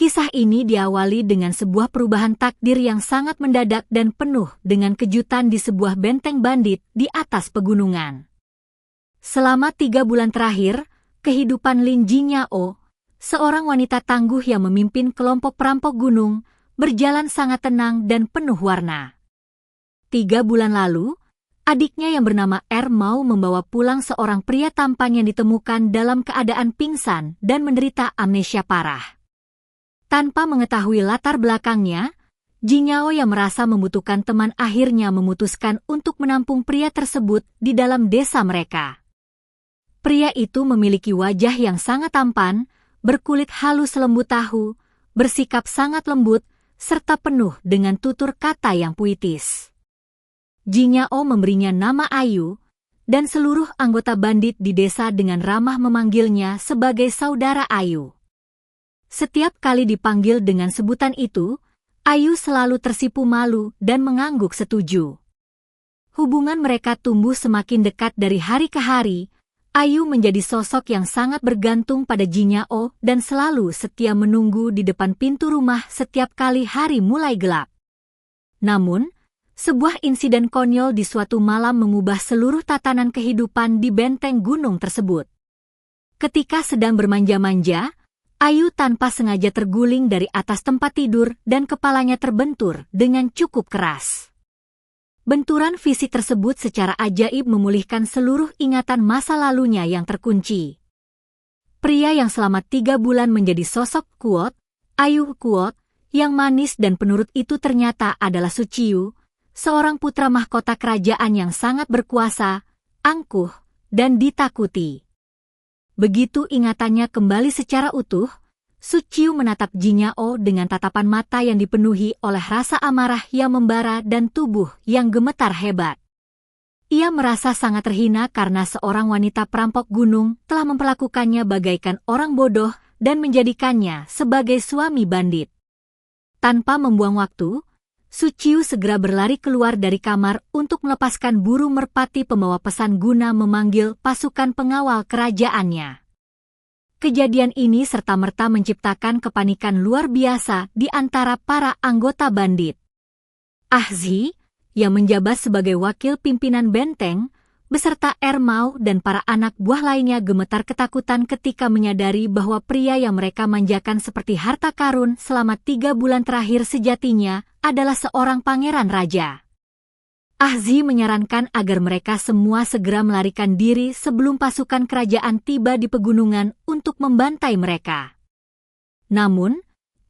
Kisah ini diawali dengan sebuah perubahan takdir yang sangat mendadak dan penuh dengan kejutan di sebuah benteng bandit di atas pegunungan. Selama 3 bulan terakhir, kehidupan Lin Jingyao, seorang wanita tangguh yang memimpin kelompok perampok gunung, berjalan sangat tenang dan penuh warna. 3 bulan lalu, adiknya yang bernama mau membawa pulang seorang pria tampan yang ditemukan dalam keadaan pingsan dan menderita amnesia parah. Tanpa mengetahui latar belakangnya, Jingyao yang merasa membutuhkan teman akhirnya memutuskan untuk menampung pria tersebut di dalam desa mereka. Pria itu memiliki wajah yang sangat tampan, berkulit halus lembut tahu, bersikap sangat lembut, serta penuh dengan tutur kata yang puitis. Jingyao memberinya nama Ayu, dan seluruh anggota bandit di desa dengan ramah memanggilnya sebagai saudara Ayu. Setiap kali dipanggil dengan sebutan itu, Ayu selalu tersipu malu dan mengangguk setuju. Hubungan mereka tumbuh semakin dekat dari hari ke hari. Ayu menjadi sosok yang sangat bergantung pada Jingyao dan selalu setia menunggu di depan pintu rumah setiap kali hari mulai gelap. Namun, sebuah insiden konyol di suatu malam mengubah seluruh tatanan kehidupan di benteng gunung tersebut. Ketika sedang bermanja-manja, Ayu tanpa sengaja terguling dari atas tempat tidur dan kepalanya terbentur dengan cukup keras. Benturan fisik tersebut secara ajaib memulihkan seluruh ingatan masa lalunya yang terkunci. Pria yang selama 3 bulan menjadi sosok kuat, Ayu kuat, yang manis dan penurut itu ternyata adalah Suciu, seorang putra mahkota kerajaan yang sangat berkuasa, angkuh, dan ditakuti. Begitu ingatannya kembali secara utuh, Suciu menatap Jingyao dengan tatapan mata yang dipenuhi oleh rasa amarah yang membara dan tubuh yang gemetar hebat. Ia merasa sangat terhina karena seorang wanita perampok gunung telah memperlakukannya bagaikan orang bodoh dan menjadikannya sebagai suami bandit. Tanpa membuang waktu, Suciu segera berlari keluar dari kamar untuk melepaskan burung merpati pembawa pesan guna memanggil pasukan pengawal kerajaannya. Kejadian ini serta-merta menciptakan kepanikan luar biasa di antara para anggota bandit. Ahzi, yang menjabat sebagai wakil pimpinan benteng, beserta Mau dan para anak buah lainnya gemetar ketakutan ketika menyadari bahwa pria yang mereka manjakan seperti harta karun selama 3 bulan terakhir sejatinya adalah seorang pangeran raja. Ahzi menyarankan agar mereka semua segera melarikan diri sebelum pasukan kerajaan tiba di pegunungan untuk membantai mereka. Namun,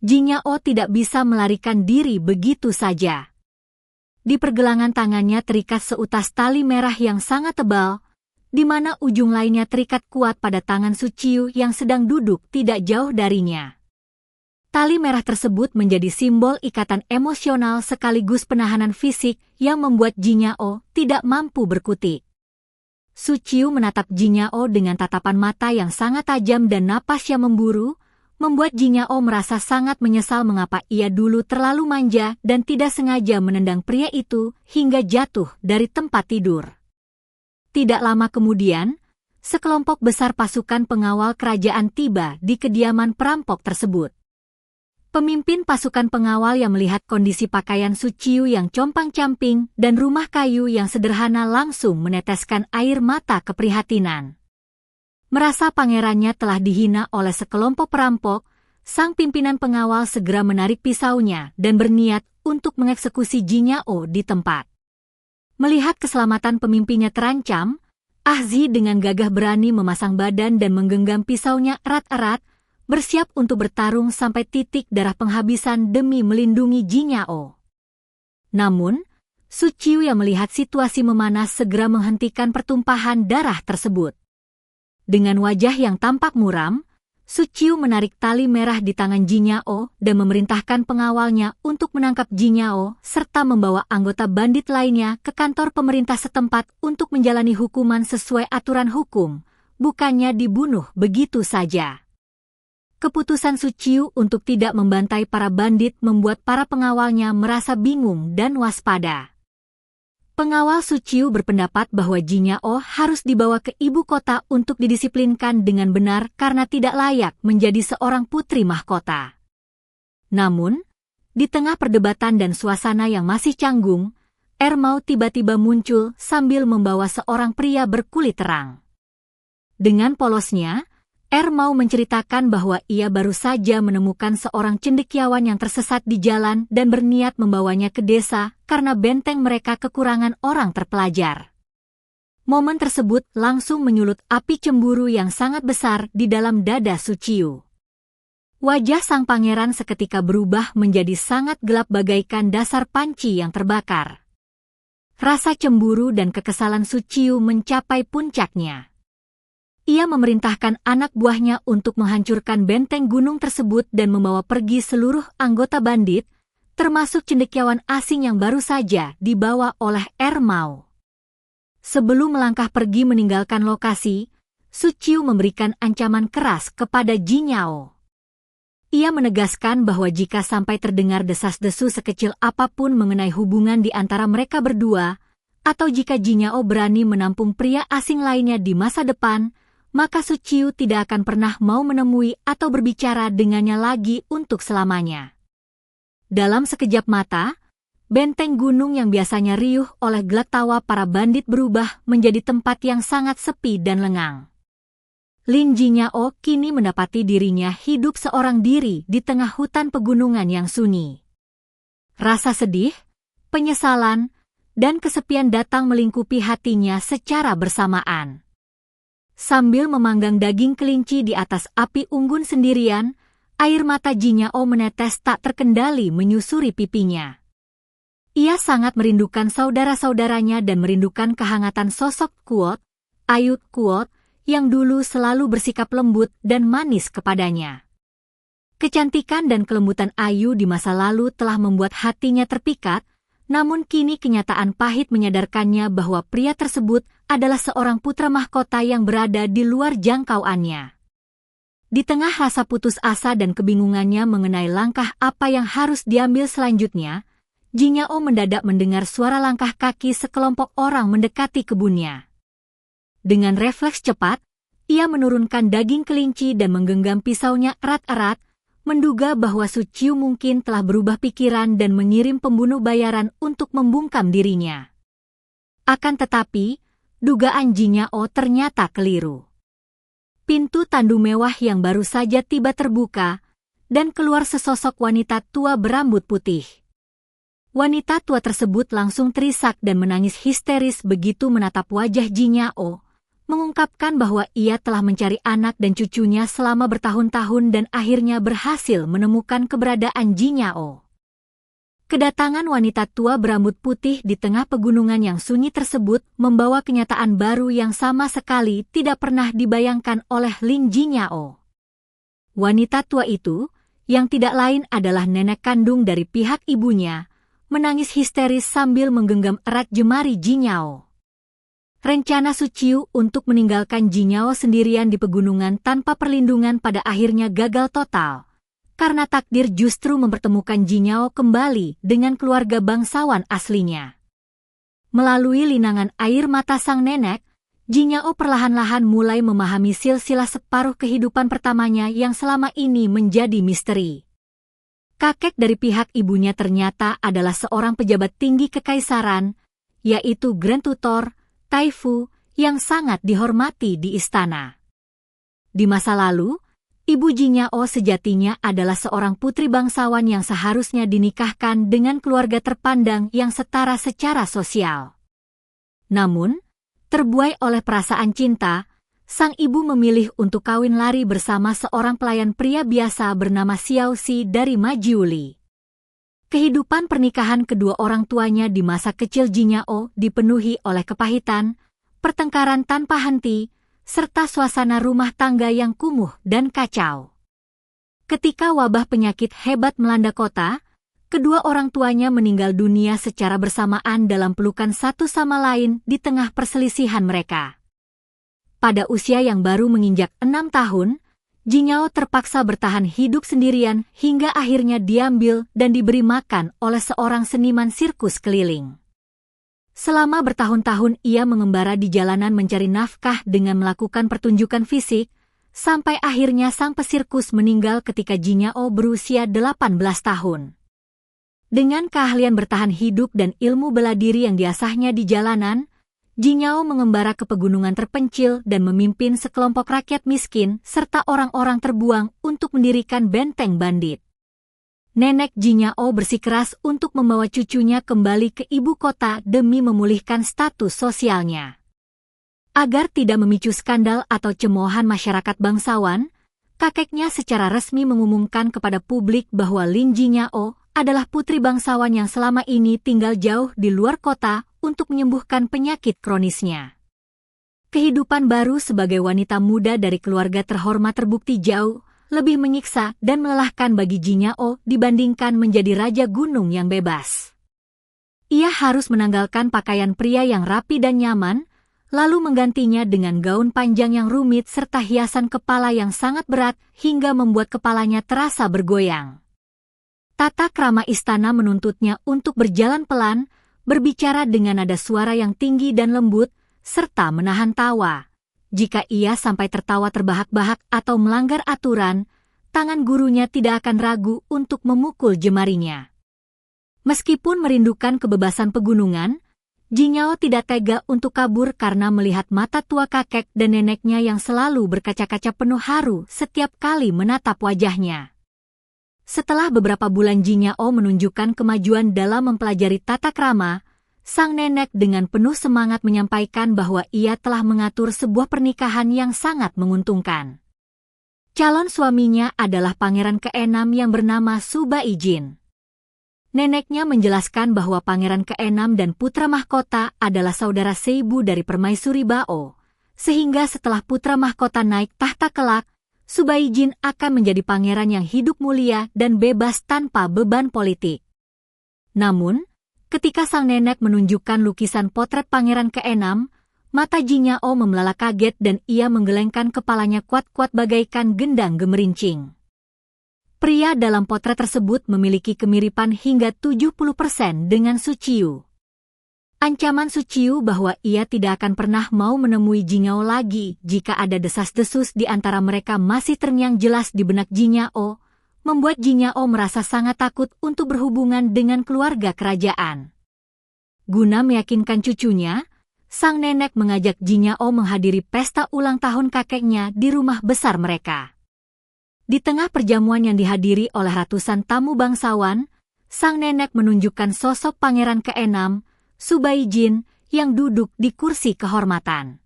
Jingyao tidak bisa melarikan diri begitu saja. Di pergelangan tangannya terikat seutas tali merah yang sangat tebal, di mana ujung lainnya terikat kuat pada tangan Suciu yang sedang duduk tidak jauh darinya. Tali merah tersebut menjadi simbol ikatan emosional sekaligus penahanan fisik yang membuat Jingyao tidak mampu berkutik. Suciu menatap Jingyao dengan tatapan mata yang sangat tajam dan napas yang memburu, membuat Jingyao merasa sangat menyesal mengapa ia dulu terlalu manja dan tidak sengaja menendang pria itu hingga jatuh dari tempat tidur. Tidak lama kemudian, sekelompok besar pasukan pengawal kerajaan tiba di kediaman perampok tersebut. Pemimpin pasukan pengawal yang melihat kondisi pakaian Suciu yang compang-camping dan rumah kayu yang sederhana langsung meneteskan air mata keprihatinan. Merasa pangerannya telah dihina oleh sekelompok perampok, sang pimpinan pengawal segera menarik pisaunya dan berniat untuk mengeksekusi Jingyao di tempat. Melihat keselamatan pemimpinnya terancam, Ahzi dengan gagah berani memasang badan dan menggenggam pisaunya erat-erat, bersiap untuk bertarung sampai titik darah penghabisan demi melindungi Jingyao. Namun, Suciu yang melihat situasi memanas segera menghentikan pertumpahan darah tersebut. Dengan wajah yang tampak muram, Suciu menarik tali merah di tangan Jingyao dan memerintahkan pengawalnya untuk menangkap Jingyao serta membawa anggota bandit lainnya ke kantor pemerintah setempat untuk menjalani hukuman sesuai aturan hukum, bukannya dibunuh begitu saja. Keputusan Suciu untuk tidak membantai para bandit membuat para pengawalnya merasa bingung dan waspada. Pengawal Suciu berpendapat bahwa Jingyao harus dibawa ke ibu kota untuk didisiplinkan dengan benar karena tidak layak menjadi seorang putri mahkota. Namun, di tengah perdebatan dan suasana yang masih canggung, Ermau tiba-tiba muncul sambil membawa seorang pria berkulit terang. Dengan polosnya, Ermau menceritakan bahwa ia baru saja menemukan seorang cendekiawan yang tersesat di jalan dan berniat membawanya ke desa karena benteng mereka kekurangan orang terpelajar. Momen tersebut langsung menyulut api cemburu yang sangat besar di dalam dada Suciu. Wajah sang pangeran seketika berubah menjadi sangat gelap bagaikan dasar panci yang terbakar. Rasa cemburu dan kekesalan Suciu mencapai puncaknya. Ia memerintahkan anak buahnya untuk menghancurkan benteng gunung tersebut dan membawa pergi seluruh anggota bandit, termasuk cendekiawan asing yang baru saja dibawa oleh Ermau. Sebelum melangkah pergi meninggalkan lokasi, Suciu memberikan ancaman keras kepada Jinyao. Ia menegaskan bahwa jika sampai terdengar desas-desus sekecil apapun mengenai hubungan di antara mereka berdua, atau jika Jinyao berani menampung pria asing lainnya di masa depan, maka Suciu tidak akan pernah mau menemui atau berbicara dengannya lagi untuk selamanya. Dalam sekejap mata, benteng gunung yang biasanya riuh oleh gelak tawa para bandit berubah menjadi tempat yang sangat sepi dan lengang. Lin Jinyao kini mendapati dirinya hidup seorang diri di tengah hutan pegunungan yang sunyi. Rasa sedih, penyesalan, dan kesepian datang melingkupi hatinya secara bersamaan. Sambil memanggang daging kelinci di atas api unggun sendirian, air mata Jinyao menetes tak terkendali menyusuri pipinya. Ia sangat merindukan saudara-saudaranya dan merindukan kehangatan sosok Kuot, Ayut Kuot, yang dulu selalu bersikap lembut dan manis kepadanya. Kecantikan dan kelembutan Ayu di masa lalu telah membuat hatinya terpikat, namun kini kenyataan pahit menyadarkannya bahwa pria tersebut adalah seorang putra mahkota yang berada di luar jangkauannya. Di tengah rasa putus asa dan kebingungannya mengenai langkah apa yang harus diambil selanjutnya, Jinyao mendadak mendengar suara langkah kaki sekelompok orang mendekati kebunnya. Dengan refleks cepat, ia menurunkan daging kelinci dan menggenggam pisaunya erat-erat, menduga bahwa Suciu mungkin telah berubah pikiran dan mengirim pembunuh bayaran untuk membungkam dirinya. Akan tetapi, dugaan Jinyao ternyata keliru. Pintu tandu mewah yang baru saja tiba terbuka, dan keluar sesosok wanita tua berambut putih. Wanita tua tersebut langsung terisak dan menangis histeris begitu menatap wajah Jinyao, mengungkapkan bahwa ia telah mencari anak dan cucunya selama bertahun-tahun dan akhirnya berhasil menemukan keberadaan Jinyao. Kedatangan wanita tua berambut putih di tengah pegunungan yang sunyi tersebut membawa kenyataan baru yang sama sekali tidak pernah dibayangkan oleh Lin Jinyao. Wanita tua itu, yang tidak lain adalah nenek kandung dari pihak ibunya, menangis histeris sambil menggenggam erat jemari Jinyao. Rencana Suciu untuk meninggalkan Jinyao sendirian di pegunungan tanpa perlindungan pada akhirnya gagal total, karena takdir justru mempertemukan Jinyao kembali dengan keluarga bangsawan aslinya. Melalui linangan air mata sang nenek, Jinyao perlahan-lahan mulai memahami silsilah separuh kehidupan pertamanya yang selama ini menjadi misteri. Kakek dari pihak ibunya ternyata adalah seorang pejabat tinggi kekaisaran, yaitu Grand Tutor Taifu, yang sangat dihormati di istana. Di masa lalu, ibu Jinyao sejatinya adalah seorang putri bangsawan yang seharusnya dinikahkan dengan keluarga terpandang yang setara secara sosial. Namun, terbuai oleh perasaan cinta, sang ibu memilih untuk kawin lari bersama seorang pelayan pria biasa bernama Xiao Xi dari Majiuli. Kehidupan pernikahan kedua orang tuanya di masa kecil Jinyao dipenuhi oleh kepahitan, pertengkaran tanpa henti, serta suasana rumah tangga yang kumuh dan kacau. Ketika wabah penyakit hebat melanda kota, kedua orang tuanya meninggal dunia secara bersamaan dalam pelukan satu sama lain di tengah perselisihan mereka. Pada usia yang baru menginjak 6 tahun, Jinyao terpaksa bertahan hidup sendirian hingga akhirnya diambil dan diberi makan oleh seorang seniman sirkus keliling. Selama bertahun-tahun ia mengembara di jalanan mencari nafkah dengan melakukan pertunjukan fisik, Sampai akhirnya sang pesirkus meninggal ketika Jinyao berusia 18 tahun. Dengan keahlian bertahan hidup dan ilmu bela diri yang diasahnya di jalanan, Jinyao mengembara ke pegunungan terpencil dan memimpin sekelompok rakyat miskin serta orang-orang terbuang untuk mendirikan benteng bandit. Nenek Jinyao bersikeras untuk membawa cucunya kembali ke ibu kota demi memulihkan status sosialnya. Agar tidak memicu skandal atau cemoohan masyarakat bangsawan, kakeknya secara resmi mengumumkan kepada publik bahwa Lin Jinyao adalah putri bangsawan yang selama ini tinggal jauh di luar kota untuk menyembuhkan penyakit kronisnya. Kehidupan baru sebagai wanita muda dari keluarga terhormat terbukti jauh lebih menyiksa dan melelahkan bagi Jinyao dibandingkan menjadi raja gunung yang bebas. Ia harus menanggalkan pakaian pria yang rapi dan nyaman, lalu menggantinya dengan gaun panjang yang rumit serta hiasan kepala yang sangat berat hingga membuat kepalanya terasa bergoyang. Tata krama istana menuntutnya untuk berjalan pelan, berbicara dengan nada suara yang tinggi dan lembut, serta menahan tawa. Jika ia sampai tertawa terbahak-bahak atau melanggar aturan, tangan gurunya tidak akan ragu untuk memukul jemarinya. Meskipun merindukan kebebasan pegunungan, Jinyao tidak tega untuk kabur karena melihat mata tua kakek dan neneknya yang selalu berkaca-kaca penuh haru setiap kali menatap wajahnya. Setelah beberapa bulan Jinyao menunjukkan kemajuan dalam mempelajari tata krama, sang nenek dengan penuh semangat menyampaikan bahwa ia telah mengatur sebuah pernikahan yang sangat menguntungkan. Calon suaminya adalah pangeran ke-6 yang bernama Su Baijin. Neneknya menjelaskan bahwa pangeran ke-6 dan putra mahkota adalah saudara seibu dari permaisuri Bao, sehingga setelah putra mahkota naik tahta kelak, Su Baijin akan menjadi pangeran yang hidup mulia dan bebas tanpa beban politik. Namun, ketika sang nenek menunjukkan lukisan potret pangeran ke-6, mata Jinyao membelalak kaget dan ia menggelengkan kepalanya kuat-kuat bagaikan gendang gemerincing. Pria dalam potret tersebut memiliki kemiripan hingga 70% dengan Su Qiu. Ancaman Su Qiu bahwa ia tidak akan pernah mau menemui Jinyao lagi jika ada desas-desus di antara mereka masih terngiang jelas di benak Jinyao, membuat Jinyao merasa sangat takut untuk berhubungan dengan keluarga kerajaan. Guna meyakinkan cucunya, sang nenek mengajak Jinyao menghadiri pesta ulang tahun kakeknya di rumah besar mereka. Di tengah perjamuan yang dihadiri oleh ratusan tamu bangsawan, sang nenek menunjukkan sosok pangeran ke-6, Su Baijin, yang duduk di kursi kehormatan.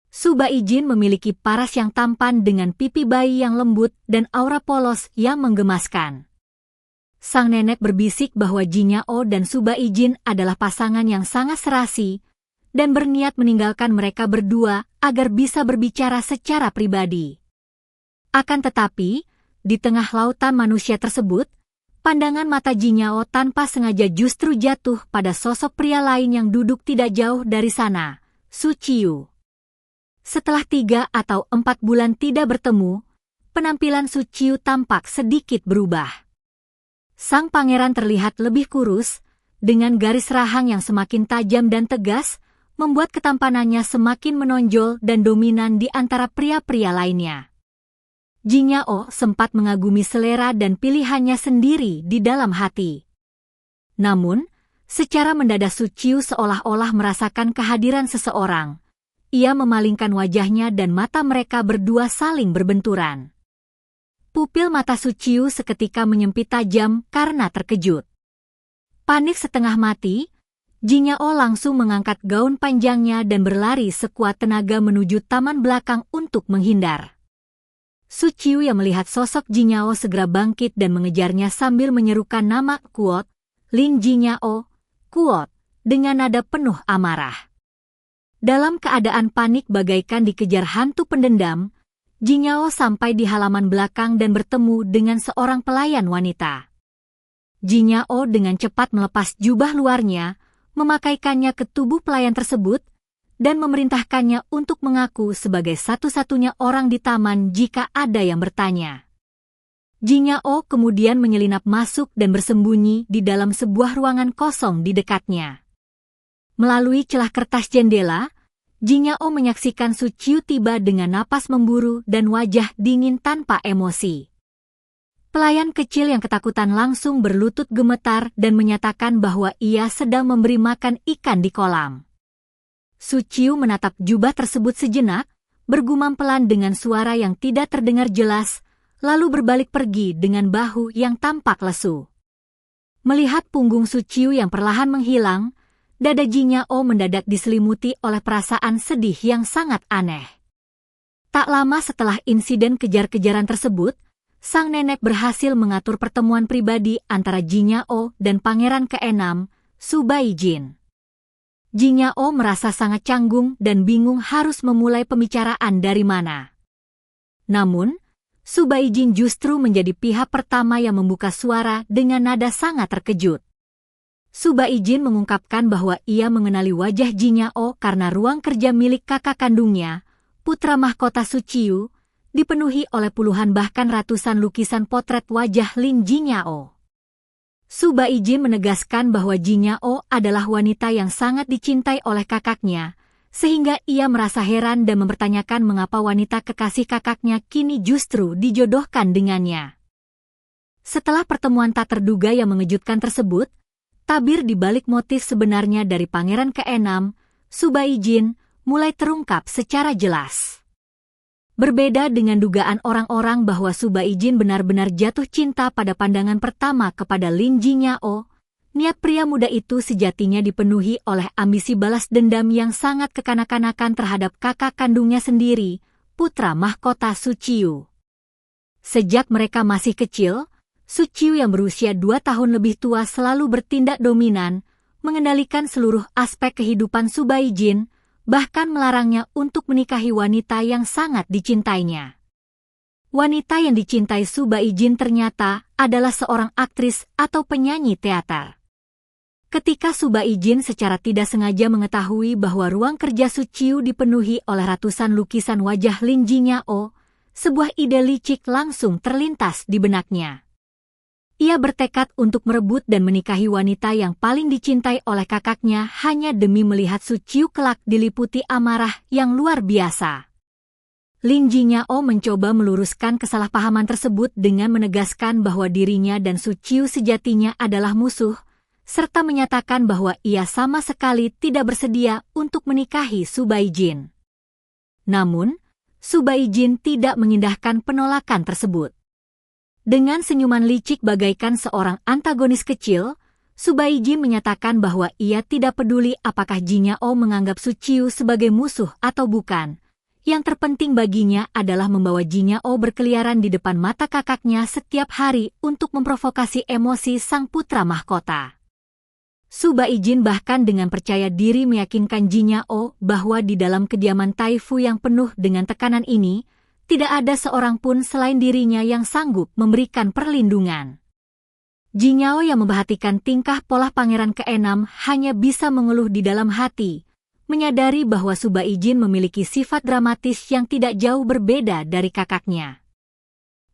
Su Baijin memiliki paras yang tampan dengan pipi bayi yang lembut dan aura polos yang menggemaskan. Sang nenek berbisik bahwa Jinyao dan Su Baijin adalah pasangan yang sangat serasi, dan berniat meninggalkan mereka berdua agar bisa berbicara secara pribadi. Akan tetapi, di tengah lautan manusia tersebut, pandangan mata Jinyao tanpa sengaja justru jatuh pada sosok pria lain yang duduk tidak jauh dari sana, Su Qiu. Setelah 3 atau 4 bulan tidak bertemu, penampilan Su Qiu tampak sedikit berubah. Sang pangeran terlihat lebih kurus, dengan garis rahang yang semakin tajam dan tegas, membuat ketampanannya semakin menonjol dan dominan di antara pria-pria lainnya. Jinyao sempat mengagumi selera dan pilihannya sendiri di dalam hati. Namun, secara mendadak Su Qiu seolah-olah merasakan kehadiran seseorang. Ia memalingkan wajahnya dan mata mereka berdua saling berbenturan. Pupil mata Su Qiu seketika menyempit tajam karena terkejut. Panik setengah mati, Jinyao langsung mengangkat gaun panjangnya dan berlari sekuat tenaga menuju taman belakang untuk menghindar. Su Qiu yang melihat sosok Jinyao segera bangkit dan mengejarnya sambil menyerukan nama Kuot, Lin Jinyao, Kuot, dengan nada penuh amarah. Dalam keadaan panik bagaikan dikejar hantu pendendam, Jinyao sampai di halaman belakang dan bertemu dengan seorang pelayan wanita. Jinyao dengan cepat melepas jubah luarnya, memakaikannya ke tubuh pelayan tersebut, dan memerintahkannya untuk mengaku sebagai satu-satunya orang di taman jika ada yang bertanya. Jinyao kemudian menyelinap masuk dan bersembunyi di dalam sebuah ruangan kosong di dekatnya. Melalui celah kertas jendela, Jinyao menyaksikan Su Qiu tiba dengan napas memburu dan wajah dingin tanpa emosi. Pelayan kecil yang ketakutan langsung berlutut gemetar dan menyatakan bahwa ia sedang memberi makan ikan di kolam. Su Qiu menatap jubah tersebut sejenak, bergumam pelan dengan suara yang tidak terdengar jelas, lalu berbalik pergi dengan bahu yang tampak lesu. Melihat punggung Su Qiu yang perlahan menghilang, dada Jinyao mendadak diselimuti oleh perasaan sedih yang sangat aneh. Tak lama setelah insiden kejar-kejaran tersebut, sang nenek berhasil mengatur pertemuan pribadi antara Jinyao dan pangeran ke-6, Su Baijin. Jinyao merasa sangat canggung dan bingung harus memulai pembicaraan dari mana. Namun, Su Baijin justru menjadi pihak pertama yang membuka suara dengan nada sangat terkejut. Su Baijin mengungkapkan bahwa ia mengenali wajah Jinyao karena ruang kerja milik kakak kandungnya, putra mahkota Su Qiu, dipenuhi oleh puluhan bahkan ratusan lukisan potret wajah Lin Jinyao. Su Baijin menegaskan bahwa Jinyao adalah wanita yang sangat dicintai oleh kakaknya, sehingga ia merasa heran dan mempertanyakan mengapa wanita kekasih kakaknya kini justru dijodohkan dengannya. Setelah pertemuan tak terduga yang mengejutkan tersebut, tabir di balik motif sebenarnya dari pangeran ke-6, Su Baijin, mulai terungkap secara jelas. Berbeda dengan dugaan orang-orang bahwa Su Baijin benar-benar jatuh cinta pada pandangan pertama kepada Lin Jinyao, niat pria muda itu sejatinya dipenuhi oleh ambisi balas dendam yang sangat kekanak-kanakan terhadap kakak kandungnya sendiri, putra mahkota Su Qiu. Sejak mereka masih kecil, Su Qiu yang berusia 2 tahun lebih tua selalu bertindak dominan, mengendalikan seluruh aspek kehidupan Su Baijin, bahkan melarangnya untuk menikahi wanita yang sangat dicintainya. Wanita yang dicintai Su Baijin ternyata adalah seorang aktris atau penyanyi teater. Ketika Su Baijin secara tidak sengaja mengetahui bahwa ruang kerja Su Qiu dipenuhi oleh ratusan lukisan wajah Lin Jinyao, sebuah ide licik langsung terlintas di benaknya. Ia bertekad untuk merebut dan menikahi wanita yang paling dicintai oleh kakaknya hanya demi melihat Su Qiu kelak diliputi amarah yang luar biasa. Lin Jinyao mencoba meluruskan kesalahpahaman tersebut dengan menegaskan bahwa dirinya dan Su Qiu sejatinya adalah musuh, serta menyatakan bahwa ia sama sekali tidak bersedia untuk menikahi Su Baijin. Namun, Su Baijin tidak mengindahkan penolakan tersebut. Dengan senyuman licik bagaikan seorang antagonis kecil, Su Baijin menyatakan bahwa ia tidak peduli apakah Jinyao menganggap Su Qiu sebagai musuh atau bukan. Yang terpenting baginya adalah membawa Jinyao berkeliaran di depan mata kakaknya setiap hari untuk memprovokasi emosi sang putra mahkota. Su Baijin bahkan dengan percaya diri meyakinkan Jinyao bahwa di dalam kediaman Taifu yang penuh dengan tekanan ini, tidak ada seorang pun selain dirinya yang sanggup memberikan perlindungan. Jinyao yang memperhatikan tingkah pola pangeran ke-6 hanya bisa mengeluh di dalam hati, menyadari bahwa Su Baijin memiliki sifat dramatis yang tidak jauh berbeda dari kakaknya.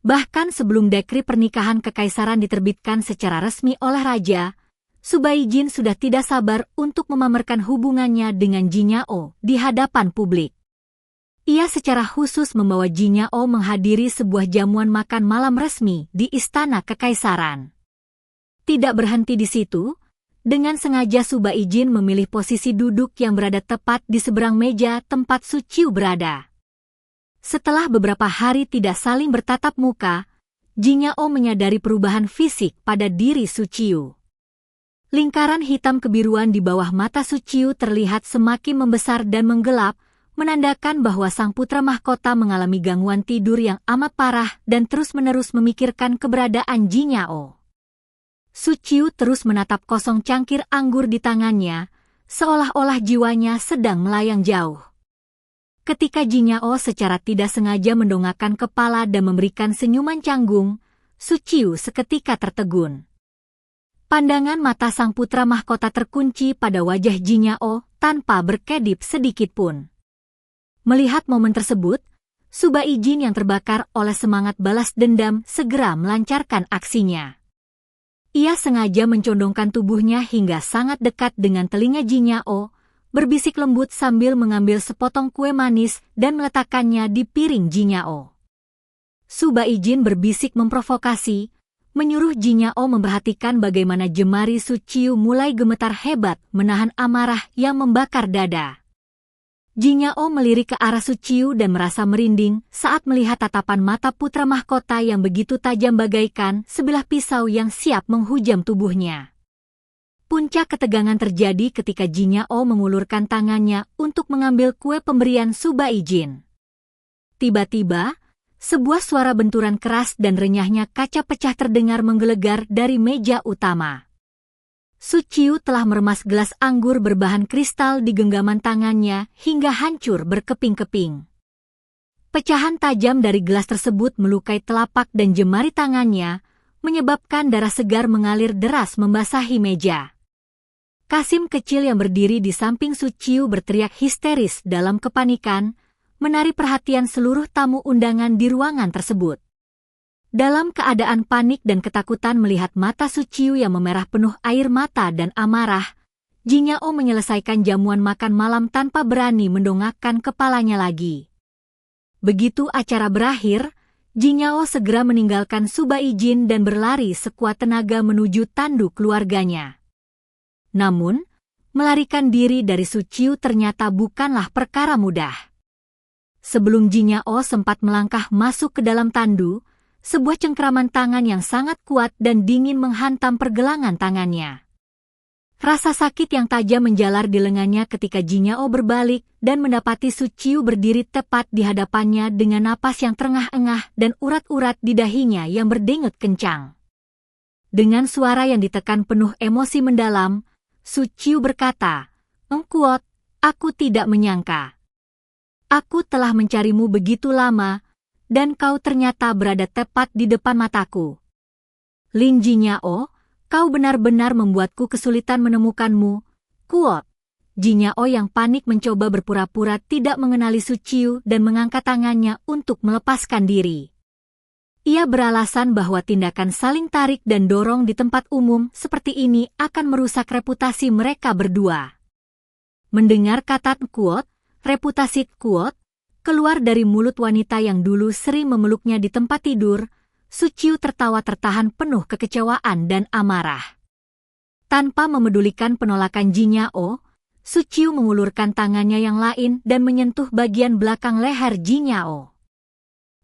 Bahkan sebelum dekri pernikahan kekaisaran diterbitkan secara resmi oleh raja, Su Baijin sudah tidak sabar untuk memamerkan hubungannya dengan Jinyao di hadapan publik. Ia secara khusus membawa Jinyao menghadiri sebuah jamuan makan malam resmi di Istana Kekaisaran. Tidak berhenti di situ, dengan sengaja Su Baijin memilih posisi duduk yang berada tepat di seberang meja tempat Su Qiu berada. Setelah beberapa hari tidak saling bertatap muka, Jinyao menyadari perubahan fisik pada diri Su Qiu. Lingkaran hitam kebiruan di bawah mata Su Qiu terlihat semakin membesar dan menggelap, menandakan bahwa sang putra mahkota mengalami gangguan tidur yang amat parah dan terus-menerus memikirkan keberadaan Jinyao. Su Qiu terus menatap kosong cangkir anggur di tangannya, seolah-olah jiwanya sedang melayang jauh. Ketika Jinyao secara tidak sengaja mendongakkan kepala dan memberikan senyuman canggung, Su Qiu seketika tertegun. Pandangan mata sang putra mahkota terkunci pada wajah Jinyao tanpa berkedip sedikitpun. Melihat momen tersebut, Su Baijin yang terbakar oleh semangat balas dendam segera melancarkan aksinya. Ia sengaja mencondongkan tubuhnya hingga sangat dekat dengan telinga Jinyao, berbisik lembut sambil mengambil sepotong kue manis dan meletakkannya di piring Jinyao. Su Baijin berbisik memprovokasi, menyuruh Jinyao memperhatikan bagaimana jemari Su Qiu mulai gemetar hebat menahan amarah yang membakar dada. Jinyao melirik ke arah Su Qiu dan merasa merinding saat melihat tatapan mata putra mahkota yang begitu tajam bagaikan sebilah pisau yang siap menghujam tubuhnya. Puncak ketegangan terjadi ketika Jinyao mengulurkan tangannya untuk mengambil kue pemberian Su Baijin. Tiba-tiba, sebuah suara benturan keras dan renyahnya kaca pecah terdengar menggelegar dari meja utama. Su Qiu telah meremas gelas anggur berbahan kristal di genggaman tangannya hingga hancur berkeping-keping. Pecahan tajam dari gelas tersebut melukai telapak dan jemari tangannya, menyebabkan darah segar mengalir deras membasahi meja. Kasim kecil yang berdiri di samping Su Qiu berteriak histeris dalam kepanikan, menarik perhatian seluruh tamu undangan di ruangan tersebut. Dalam keadaan panik dan ketakutan melihat mata Su Qiu yang memerah penuh air mata dan amarah, Jinyao menyelesaikan jamuan makan malam tanpa berani mendongakkan kepalanya lagi. Begitu acara berakhir, Jinyao segera meninggalkan Su Baijin dan berlari sekuat tenaga menuju tanduk keluarganya. Namun, melarikan diri dari Su Qiu ternyata bukanlah perkara mudah. Sebelum Jinyao sempat melangkah masuk ke dalam tandu, sebuah cengkraman tangan yang sangat kuat dan dingin menghantam pergelangan tangannya. Rasa sakit yang tajam menjalar di lengannya ketika Jinyao berbalik dan mendapati Su Qiu berdiri tepat di hadapannya dengan napas yang terengah-engah dan urat-urat di dahinya yang berdenyut kencang. Dengan suara yang ditekan penuh emosi mendalam, Su Qiu berkata, "Engkuot, aku tidak menyangka. Aku telah mencarimu begitu lama, dan kau ternyata berada tepat di depan mataku. Lin Jinyao, kau benar-benar membuatku kesulitan menemukanmu." Kuot. Jinyao yang panik mencoba berpura-pura tidak mengenali Su Qiu dan mengangkat tangannya untuk melepaskan diri. Ia beralasan bahwa tindakan saling tarik dan dorong di tempat umum seperti ini akan merusak reputasi mereka berdua. Mendengar kata Kuot, reputasi Kuot keluar dari mulut wanita yang dulu sering memeluknya di tempat tidur, Su Qiu tertawa tertahan penuh kekecewaan dan amarah. Tanpa memedulikan penolakan Jinyao, Su Qiu mengulurkan tangannya yang lain dan menyentuh bagian belakang leher Jinyao.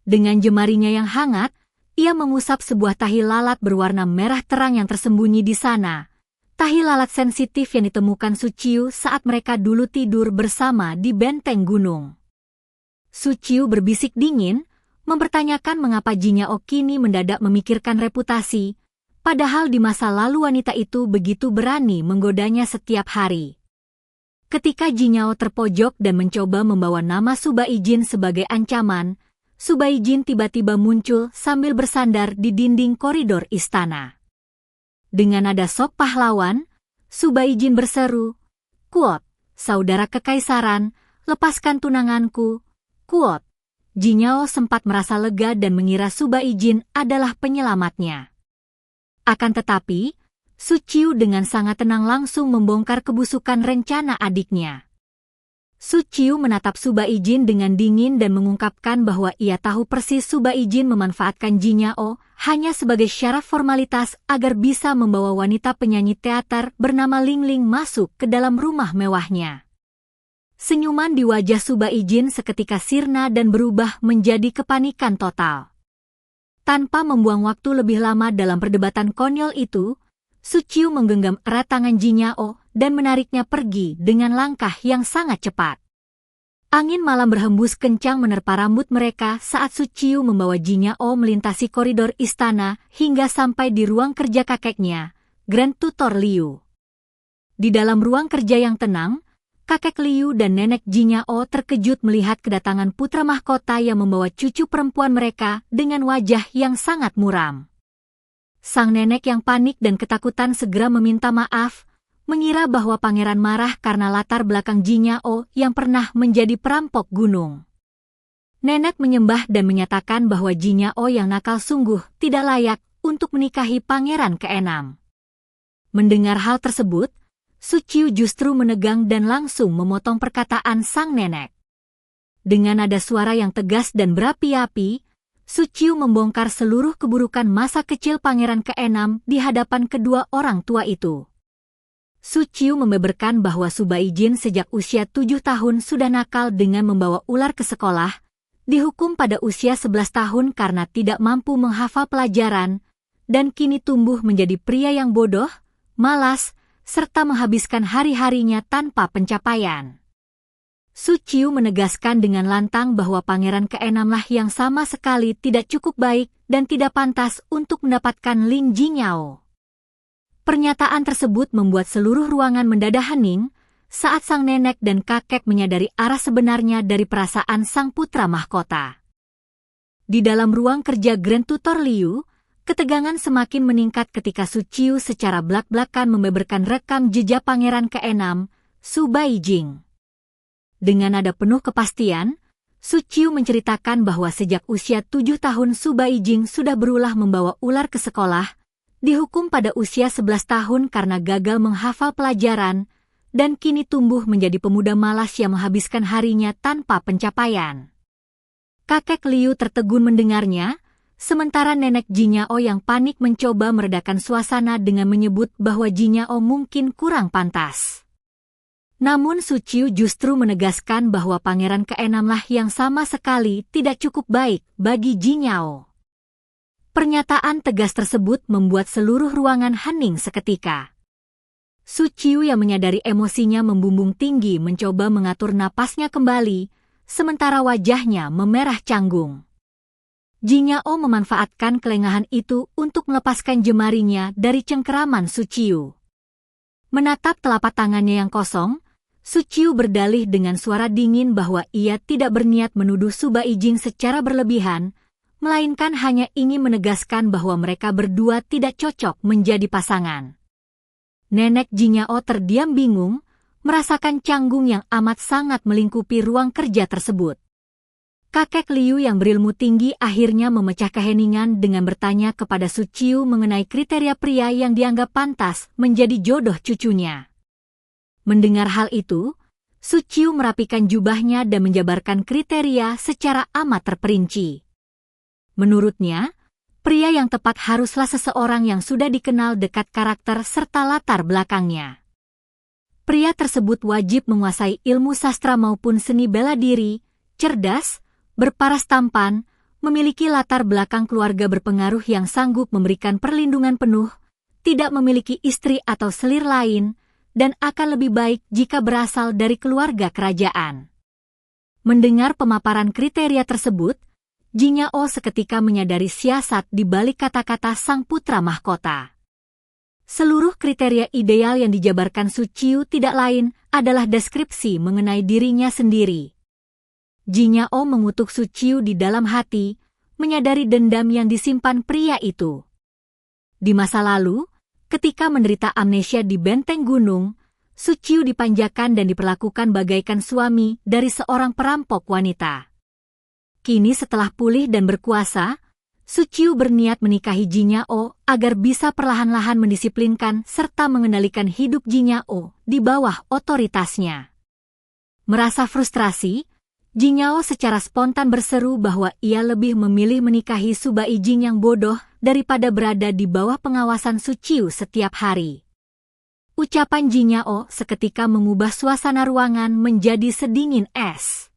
Dengan jemarinya yang hangat, ia mengusap sebuah tahi lalat berwarna merah terang yang tersembunyi di sana. Tahi lalat sensitif yang ditemukan Su Qiu saat mereka dulu tidur bersama di benteng gunung. Su Qiu berbisik dingin, mempertanyakan mengapa Jinyao kini mendadak memikirkan reputasi, padahal di masa lalu wanita itu begitu berani menggodanya setiap hari. Ketika Jinyao terpojok dan mencoba membawa nama Su Baijin sebagai ancaman, Su Baijin tiba-tiba muncul sambil bersandar di dinding koridor istana. Dengan nada sok pahlawan, Su Baijin berseru, "Kuot, saudara kekaisaran, lepaskan tunanganku." Kuot. Jinyao sempat merasa lega dan mengira Su Baijin adalah penyelamatnya. Akan tetapi, Su Qiu dengan sangat tenang langsung membongkar kebusukan rencana adiknya. Su Qiu menatap Su Baijin dengan dingin dan mengungkapkan bahwa ia tahu persis Su Baijin memanfaatkan Jinyao hanya sebagai syarat formalitas agar bisa membawa wanita penyanyi teater bernama Ling Ling masuk ke dalam rumah mewahnya. Senyuman di wajah Su Baijin seketika sirna dan berubah menjadi kepanikan total. Tanpa membuang waktu lebih lama dalam perdebatan konyol itu, Su Qiu menggenggam erat tangan Jinyao dan menariknya pergi dengan langkah yang sangat cepat. Angin malam berhembus kencang menerpa rambut mereka saat Su Qiu membawa Jinyao melintasi koridor istana hingga sampai di ruang kerja kakeknya, Grand Tutor Liu. Di dalam ruang kerja yang tenang, kakek Liu dan nenek Jinyao terkejut melihat kedatangan putra mahkota yang membawa cucu perempuan mereka dengan wajah yang sangat muram. Sang nenek yang panik dan ketakutan segera meminta maaf, mengira bahwa pangeran marah karena latar belakang Jinyao yang pernah menjadi perampok gunung. Nenek menyembah dan menyatakan bahwa Jinyao yang nakal sungguh tidak layak untuk menikahi pangeran keenam. Mendengar hal tersebut, Su Qiu justru menegang dan langsung memotong perkataan sang nenek. Dengan nada suara yang tegas dan berapi-api, Su Qiu membongkar seluruh keburukan masa kecil pangeran ke-6 di hadapan kedua orang tua itu. Su Qiu membeberkan bahwa Su Baijin sejak usia 7 tahun sudah nakal dengan membawa ular ke sekolah, dihukum pada usia 11 tahun karena tidak mampu menghafal pelajaran, dan kini tumbuh menjadi pria yang bodoh, malas, serta menghabiskan hari-harinya tanpa pencapaian. Su Qiu menegaskan dengan lantang bahwa pangeran ke-6 lah yang sama sekali tidak cukup baik dan tidak pantas untuk mendapatkan Lin Jingyao. Pernyataan tersebut membuat seluruh ruangan mendadak hening saat sang nenek dan kakek menyadari arah sebenarnya dari perasaan sang putra mahkota. Di dalam ruang kerja Grand Tutor Liu, ketegangan semakin meningkat ketika Su Qiu secara blak-blakan membeberkan rekam jejak pangeran ke-6, Su Baijing. Dengan nada penuh kepastian, Su Qiu menceritakan bahwa sejak usia 7 tahun Su Baijing sudah berulah membawa ular ke sekolah, dihukum pada usia 11 tahun karena gagal menghafal pelajaran, dan kini tumbuh menjadi pemuda malas yang menghabiskan harinya tanpa pencapaian. Kakek Liu tertegun mendengarnya, sementara nenek Jingyao yang panik mencoba meredakan suasana dengan menyebut bahwa Jingyao mungkin kurang pantas. Namun Su Qiu justru menegaskan bahwa pangeran ke-6 lah yang sama sekali tidak cukup baik bagi Jingyao. Pernyataan tegas tersebut membuat seluruh ruangan hening seketika. Su Qiu yang menyadari emosinya membumbung tinggi mencoba mengatur napasnya kembali, sementara wajahnya memerah canggung. Jingyao memanfaatkan kelengahan itu untuk melepaskan jemarinya dari cengkeraman Su Qiu. Menatap telapak tangannya yang kosong, Su Qiu berdalih dengan suara dingin bahwa ia tidak berniat menuduh Su Baijing secara berlebihan, melainkan hanya ingin menegaskan bahwa mereka berdua tidak cocok menjadi pasangan. Nenek Jingyao terdiam bingung, merasakan canggung yang amat sangat melingkupi ruang kerja tersebut. Kakek Liu yang berilmu tinggi akhirnya memecah keheningan dengan bertanya kepada Su Qiu mengenai kriteria pria yang dianggap pantas menjadi jodoh cucunya. Mendengar hal itu, Su Qiu merapikan jubahnya dan menjabarkan kriteria secara amat terperinci. Menurutnya, pria yang tepat haruslah seseorang yang sudah dikenal dekat karakter serta latar belakangnya. Pria tersebut wajib menguasai ilmu sastra maupun seni bela diri, cerdas, berparas tampan, memiliki latar belakang keluarga berpengaruh yang sanggup memberikan perlindungan penuh, tidak memiliki istri atau selir lain, dan akan lebih baik jika berasal dari keluarga kerajaan. Mendengar pemaparan kriteria tersebut, Jingyao seketika menyadari siasat di balik kata-kata sang putra mahkota. Seluruh kriteria ideal yang dijabarkan Su Qiu tidak lain adalah deskripsi mengenai dirinya sendiri. Jingyao mengutuk Su Qiu di dalam hati, menyadari dendam yang disimpan pria itu. Di masa lalu, ketika menderita amnesia di benteng gunung, Su Qiu dipanjakan dan diperlakukan bagaikan suami dari seorang perampok wanita. Kini setelah pulih dan berkuasa, Su Qiu berniat menikahi Jingyao agar bisa perlahan-lahan mendisiplinkan serta mengendalikan hidup Jingyao di bawah otoritasnya. Merasa frustrasi, Jingyao secara spontan berseru bahwa ia lebih memilih menikahi Su Baijing yang bodoh daripada berada di bawah pengawasan Su Qiu setiap hari. Ucapan Jingyao seketika mengubah suasana ruangan menjadi sedingin es.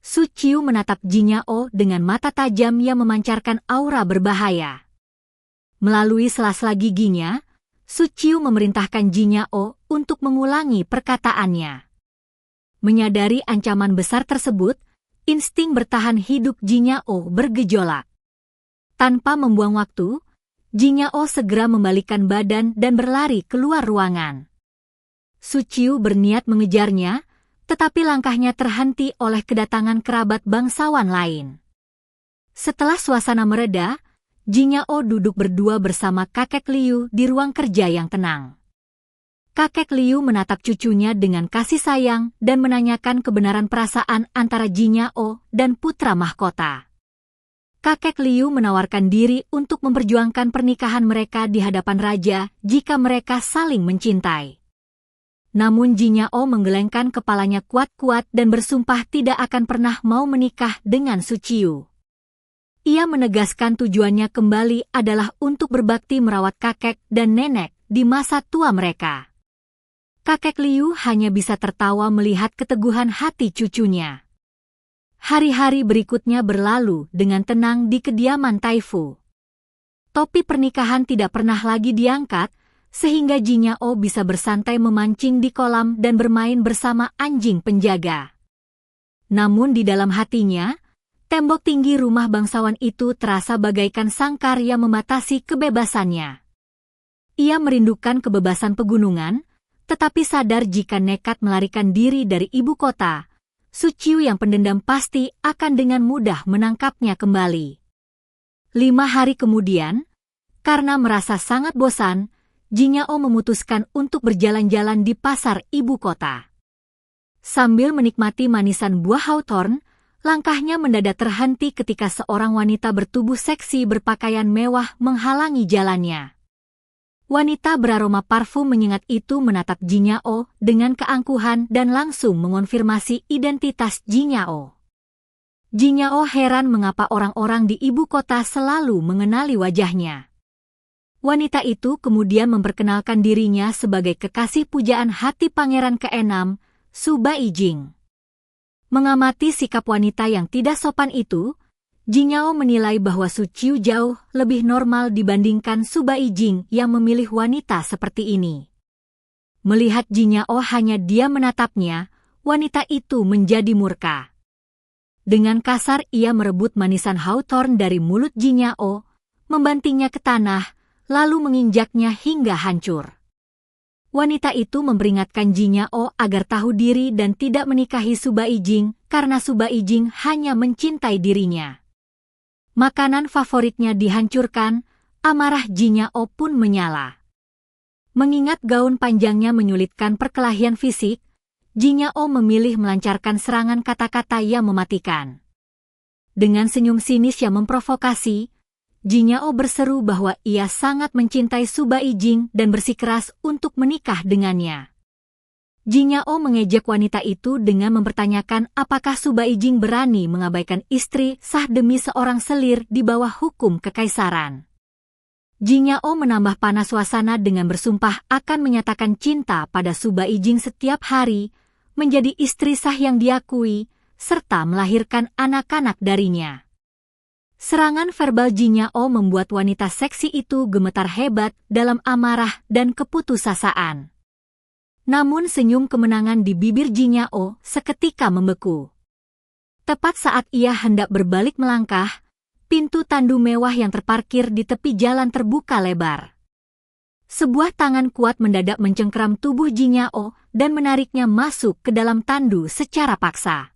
Su Qiu menatap Jingyao dengan mata tajam yang memancarkan aura berbahaya. Melalui sela-sela giginya, Su Qiu memerintahkan Jingyao untuk mengulangi perkataannya. Menyadari ancaman besar tersebut, insting bertahan hidup Jingyao bergejolak. Tanpa membuang waktu, Jingyao segera membalikkan badan dan berlari keluar ruangan. Su Qiu berniat mengejarnya, tetapi langkahnya terhenti oleh kedatangan kerabat bangsawan lain. Setelah suasana mereda, Jingyao duduk berdua bersama kakek Liu di ruang kerja yang tenang. Kakek Liu menatap cucunya dengan kasih sayang dan menanyakan kebenaran perasaan antara Jingyao dan putra mahkota. Kakek Liu menawarkan diri untuk memperjuangkan pernikahan mereka di hadapan raja jika mereka saling mencintai. Namun Jinyao menggelengkan kepalanya kuat-kuat dan bersumpah tidak akan pernah mau menikah dengan Su Qiu. Ia menegaskan tujuannya kembali adalah untuk berbakti merawat kakek dan nenek di masa tua mereka. Kakek Liu hanya bisa tertawa melihat keteguhan hati cucunya. Hari-hari berikutnya berlalu dengan tenang di kediaman Taifu. Topi pernikahan tidak pernah lagi diangkat, sehingga Jinyao bisa bersantai memancing di kolam dan bermain bersama anjing penjaga. Namun di dalam hatinya, tembok tinggi rumah bangsawan itu terasa bagaikan sangkar yang membatasi kebebasannya. Ia merindukan kebebasan pegunungan, tetapi sadar jika nekat melarikan diri dari ibu kota, Su Qiu yang pendendam pasti akan dengan mudah menangkapnya kembali. 5 hari kemudian, karena merasa sangat bosan, Jinyao memutuskan untuk berjalan-jalan di pasar ibu kota. Sambil menikmati manisan buah hawthorn, langkahnya mendadak terhenti ketika seorang wanita bertubuh seksi berpakaian mewah menghalangi jalannya. Wanita beraroma parfum menyengat itu menatap Jinyao dengan keangkuhan dan langsung mengonfirmasi identitas Jinyao. Jinyao heran mengapa orang-orang di ibu kota selalu mengenali wajahnya. Wanita itu kemudian memperkenalkan dirinya sebagai kekasih pujaan hati pangeran ke-6, Su Baijing. Mengamati sikap wanita yang tidak sopan itu, Jinyao menilai bahwa Su Qiu jauh lebih normal dibandingkan Su Baijing yang memilih wanita seperti ini. Melihat Jinyao hanya diam menatapnya, wanita itu menjadi murka. Dengan kasar ia merebut manisan hawthorn dari mulut Jinyao, membantingnya ke tanah, lalu menginjaknya hingga hancur. Wanita itu memperingatkan Jinyao agar tahu diri dan tidak menikahi Su Baijing karena Su Baijing hanya mencintai dirinya. Makanan favoritnya dihancurkan, amarah Jinyao pun menyala. Mengingat gaun panjangnya menyulitkan perkelahian fisik, Jinyao memilih melancarkan serangan kata-kata yang mematikan. Dengan senyum sinis yang memprovokasi, Jinyao berseru bahwa ia sangat mencintai Su Baijing dan bersikeras untuk menikah dengannya. Jinyao mengejek wanita itu dengan mempertanyakan apakah Su Baijing berani mengabaikan istri sah demi seorang selir di bawah hukum kekaisaran. Jinyao menambah panas suasana dengan bersumpah akan menyatakan cinta pada Su Baijing setiap hari, menjadi istri sah yang diakui, serta melahirkan anak-anak darinya. Serangan verbal Jinyao membuat wanita seksi itu gemetar hebat dalam amarah dan keputusasaan. Namun senyum kemenangan di bibir Jinyao seketika membeku. Tepat saat ia hendak berbalik melangkah, pintu tandu mewah yang terparkir di tepi jalan terbuka lebar. Sebuah tangan kuat mendadak mencengkeram tubuh Jinyao dan menariknya masuk ke dalam tandu secara paksa.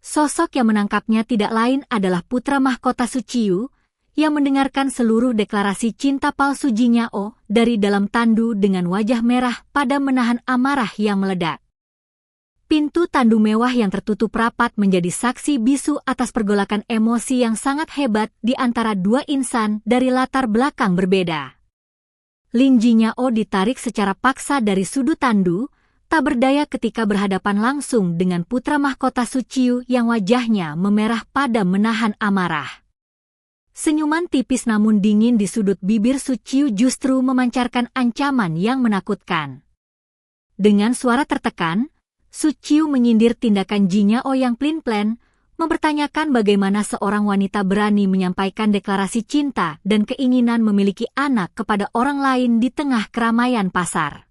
Sosok yang menangkapnya tidak lain adalah putra mahkota Su Qiu, yang mendengarkan seluruh deklarasi cinta palsu Jinyao dari dalam tandu dengan wajah merah pada menahan amarah yang meledak. Pintu tandu mewah yang tertutup rapat menjadi saksi bisu atas pergolakan emosi yang sangat hebat di antara dua insan dari latar belakang berbeda. Lin Jinyao ditarik secara paksa dari sudut tandu, tak berdaya ketika berhadapan langsung dengan putra mahkota Su Qiu yang wajahnya memerah pada menahan amarah. Senyuman tipis namun dingin di sudut bibir Su Qiu justru memancarkan ancaman yang menakutkan. Dengan suara tertekan, Su Qiu menyindir tindakan Jinyao yang plin-plan, mempertanyakan bagaimana seorang wanita berani menyampaikan deklarasi cinta dan keinginan memiliki anak kepada orang lain di tengah keramaian pasar.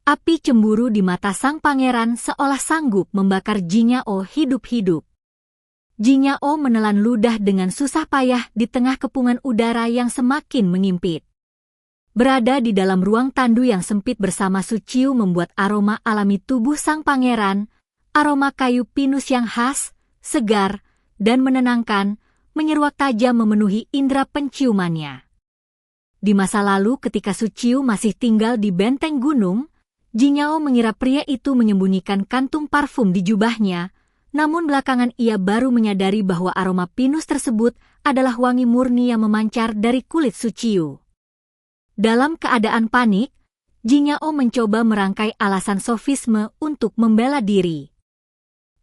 Api cemburu di mata sang pangeran seolah sanggup membakar Jinyao hidup-hidup. Jinyao menelan ludah dengan susah payah di tengah kepungan udara yang semakin mengimpit. Berada di dalam ruang tandu yang sempit bersama Su Qiu membuat aroma alami tubuh sang pangeran, aroma kayu pinus yang khas, segar, dan menenangkan, menyeruak tajam memenuhi indera penciumannya. Di masa lalu ketika Su Qiu masih tinggal di benteng gunung, Jinyao mengira pria itu menyembunyikan kantung parfum di jubahnya, namun belakangan ia baru menyadari bahwa aroma pinus tersebut adalah wangi murni yang memancar dari kulit Su Qiu. Dalam keadaan panik, Jinyao mencoba merangkai alasan sofisme untuk membela diri.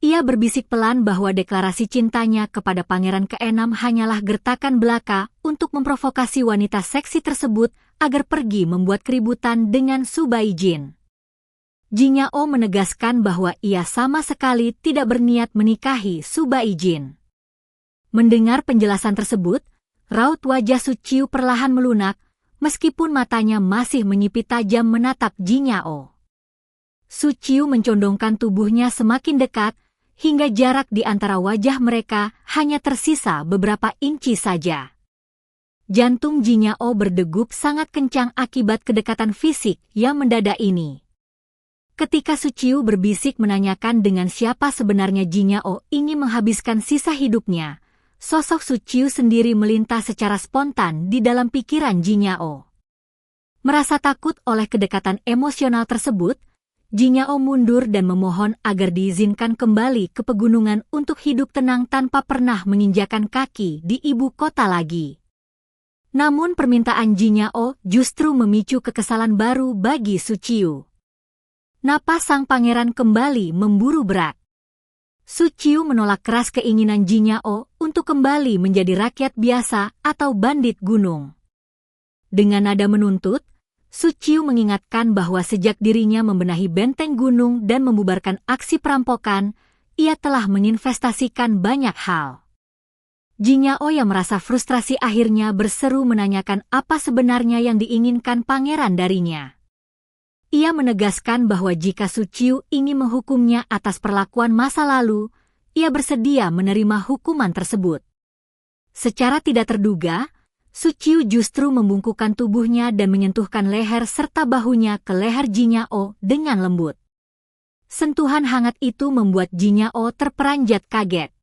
Ia berbisik pelan bahwa deklarasi cintanya kepada pangeran keenam hanyalah gertakan belaka untuk memprovokasi wanita seksi tersebut agar pergi membuat keributan dengan Su Baijin. Jinyao menegaskan bahwa ia sama sekali tidak berniat menikahi Su Baijin. Mendengar penjelasan tersebut, raut wajah Su Qiu perlahan melunak, meskipun matanya masih menyipit tajam menatap Jinyao. Su Qiu mencondongkan tubuhnya semakin dekat, hingga jarak di antara wajah mereka hanya tersisa beberapa inci saja. Jantung Jinyao berdegup sangat kencang akibat kedekatan fisik yang mendadak ini. Ketika Su Qiu berbisik menanyakan dengan siapa sebenarnya Jinyao ingin menghabiskan sisa hidupnya, sosok Su Qiu sendiri melintas secara spontan di dalam pikiran Jinyao. Merasa takut oleh kedekatan emosional tersebut, Jinyao mundur dan memohon agar diizinkan kembali ke pegunungan untuk hidup tenang tanpa pernah menginjakan kaki di ibu kota lagi. Namun permintaan Jinyao justru memicu kekesalan baru bagi Su Qiu. Napas sang pangeran kembali memburu berat. Su Qiu menolak keras keinginan Jinyao untuk kembali menjadi rakyat biasa atau bandit gunung. Dengan nada menuntut, Su Qiu mengingatkan bahwa sejak dirinya membenahi benteng gunung dan membubarkan aksi perampokan, ia telah menginvestasikan banyak hal. Jinyao yang merasa frustrasi akhirnya berseru menanyakan apa sebenarnya yang diinginkan pangeran darinya. Ia menegaskan bahwa jika Su Qiu ingin menghukumnya atas perlakuan masa lalu, ia bersedia menerima hukuman tersebut. Secara tidak terduga, Su Qiu justru membungkukkan tubuhnya dan menyentuhkan leher serta bahunya ke leher Jinyao dengan lembut. Sentuhan hangat itu membuat Jinyao terperanjat kaget.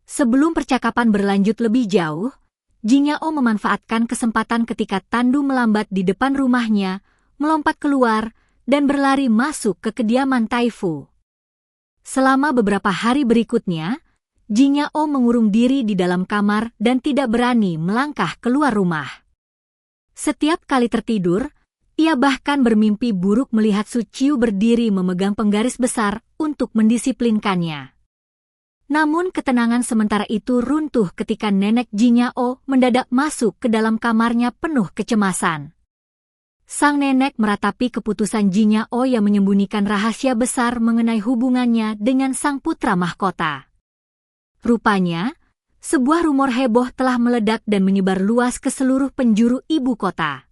Sebelum percakapan berlanjut lebih jauh, Jinyao memanfaatkan kesempatan ketika Tandu melambat di depan rumahnya, melompat keluar, dan berlari masuk ke kediaman Taifu. Selama beberapa hari berikutnya, Jinyao mengurung diri di dalam kamar dan tidak berani melangkah keluar rumah. Setiap kali tertidur, ia bahkan bermimpi buruk melihat Su Qiu berdiri memegang penggaris besar untuk mendisiplinkannya. Namun ketenangan sementara itu runtuh ketika nenek Jinyao mendadak masuk ke dalam kamarnya penuh kecemasan. Sang nenek meratapi keputusan Jinyao yang menyembunyikan rahasia besar mengenai hubungannya dengan sang putra mahkota. Rupanya, sebuah rumor heboh telah meledak dan menyebar luas ke seluruh penjuru ibu kota.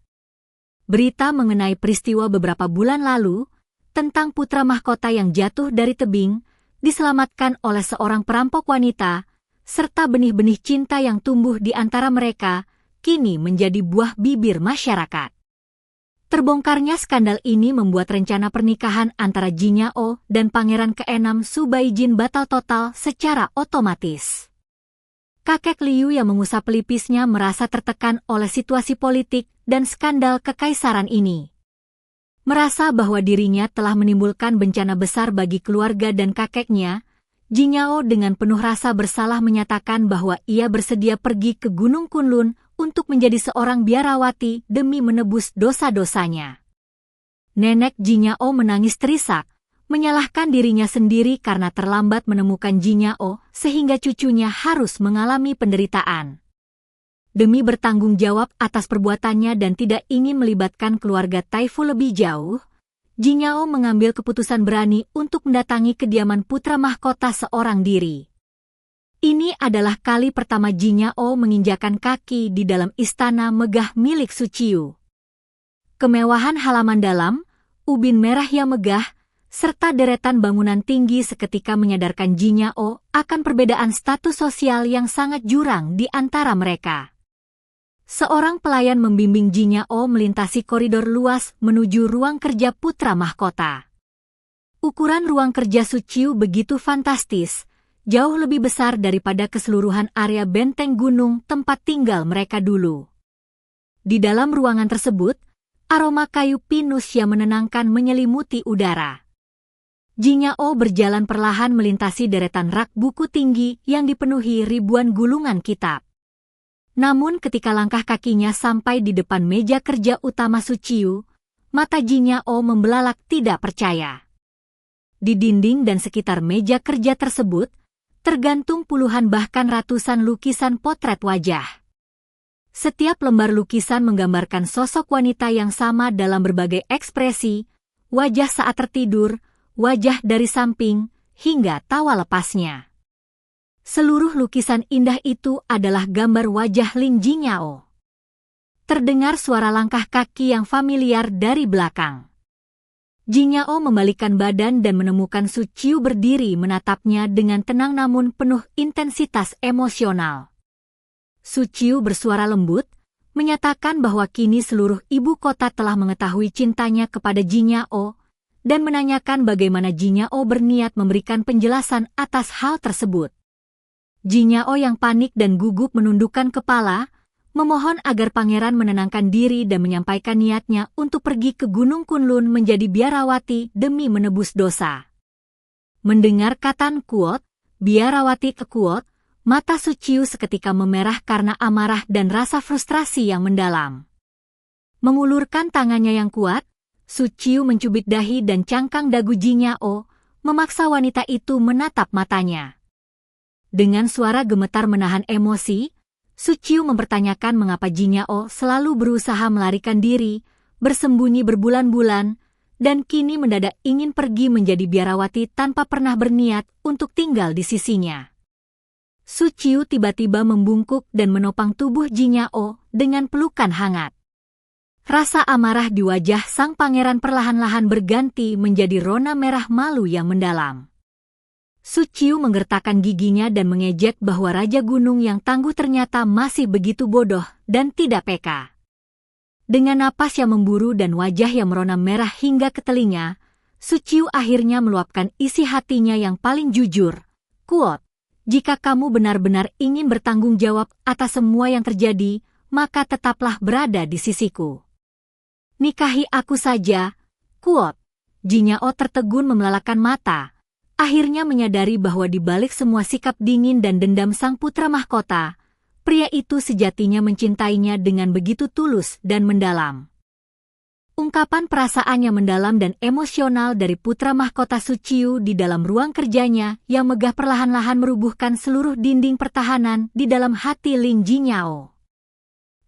Berita mengenai peristiwa beberapa bulan lalu, tentang putra mahkota yang jatuh dari tebing, diselamatkan oleh seorang perampok wanita, serta benih-benih cinta yang tumbuh di antara mereka, kini menjadi buah bibir masyarakat. Terbongkarnya skandal ini membuat rencana pernikahan antara Jinyao dan pangeran keenam Su Baijin batal total secara otomatis. Kakek Liu yang mengusap pelipisnya merasa tertekan oleh situasi politik dan skandal kekaisaran ini. Merasa bahwa dirinya telah menimbulkan bencana besar bagi keluarga dan kakeknya, Jinyao dengan penuh rasa bersalah menyatakan bahwa ia bersedia pergi ke Gunung Kunlun untuk menjadi seorang biarawati demi menebus dosa-dosanya. Nenek Jinyao menangis terisak, menyalahkan dirinya sendiri karena terlambat menemukan Jinyao sehingga cucunya harus mengalami penderitaan. Demi bertanggung jawab atas perbuatannya dan tidak ingin melibatkan keluarga Taifu lebih jauh, Jinyao mengambil keputusan berani untuk mendatangi kediaman putra mahkota seorang diri. Ini adalah kali pertama Jinyao menginjakan kaki di dalam istana megah milik Su Qiu. Kemewahan halaman dalam, ubin merah yang megah, serta deretan bangunan tinggi seketika menyadarkan Jinyao akan perbedaan status sosial yang sangat jurang di antara mereka. Seorang pelayan membimbing Jinyao melintasi koridor luas menuju ruang kerja putra mahkota. Ukuran ruang kerja Su Qiu begitu fantastis, jauh lebih besar daripada keseluruhan area benteng gunung tempat tinggal mereka dulu. Di dalam ruangan tersebut, aroma kayu pinus yang menenangkan menyelimuti udara. Jinyao berjalan perlahan melintasi deretan rak buku tinggi yang dipenuhi ribuan gulungan kitab. Namun ketika langkah kakinya sampai di depan meja kerja utama Su Qiu, Mata Jinyao membelalak tidak percaya. Di dinding dan sekitar meja kerja tersebut, tergantung puluhan bahkan ratusan lukisan potret wajah. Setiap lembar lukisan menggambarkan sosok wanita yang sama dalam berbagai ekspresi, wajah saat tertidur, wajah dari samping, hingga tawa lepasnya. Seluruh lukisan indah itu adalah gambar wajah Lin Jinyao. Terdengar suara langkah kaki yang familiar dari belakang. Jinyao membalikkan badan dan menemukan Su Qiu berdiri menatapnya dengan tenang namun penuh intensitas emosional. Su Qiu bersuara lembut, menyatakan bahwa kini seluruh ibu kota telah mengetahui cintanya kepada Jinyao, dan menanyakan bagaimana Jinyao berniat memberikan penjelasan atas hal tersebut. Jinyao yang panik dan gugup menundukkan kepala, memohon agar pangeran menenangkan diri dan menyampaikan niatnya untuk pergi ke Gunung Kunlun menjadi biarawati demi menebus dosa. Mendengar kata kuot, biarawati ke kuot, mata Su Qiu seketika memerah karena amarah dan rasa frustrasi yang mendalam. Mengulurkan tangannya yang kuat, Su Qiu mencubit dahi dan cangkang dagu Jinyao, memaksa wanita itu menatap matanya. Dengan suara gemetar menahan emosi, Su Qiu mempertanyakan mengapa Jinyao selalu berusaha melarikan diri, bersembunyi berbulan-bulan, dan kini mendadak ingin pergi menjadi biarawati tanpa pernah berniat untuk tinggal di sisinya. Su Qiu tiba-tiba membungkuk dan menopang tubuh Jinyao dengan pelukan hangat. Rasa amarah di wajah sang pangeran perlahan-lahan berganti menjadi rona merah malu yang mendalam. Su Qiu menggertakkan giginya dan mengejek bahwa Raja Gunung yang tangguh ternyata masih begitu bodoh dan tidak peka. Dengan napas yang memburu dan wajah yang merona merah hingga ke telinga, Su Qiu akhirnya meluapkan isi hatinya yang paling jujur. Kuot, jika kamu benar-benar ingin bertanggung jawab atas semua yang terjadi, maka tetaplah berada di sisiku. Nikahi aku saja, Kuot. Jinyao tertegun memelalakan mata. Akhirnya menyadari bahwa di balik semua sikap dingin dan dendam sang putra mahkota, pria itu sejatinya mencintainya dengan begitu tulus dan mendalam. Ungkapan perasaan yang mendalam dan emosional dari putra mahkota Su Qiu di dalam ruang kerjanya yang megah perlahan-lahan merubuhkan seluruh dinding pertahanan di dalam hati Lin Jinyao.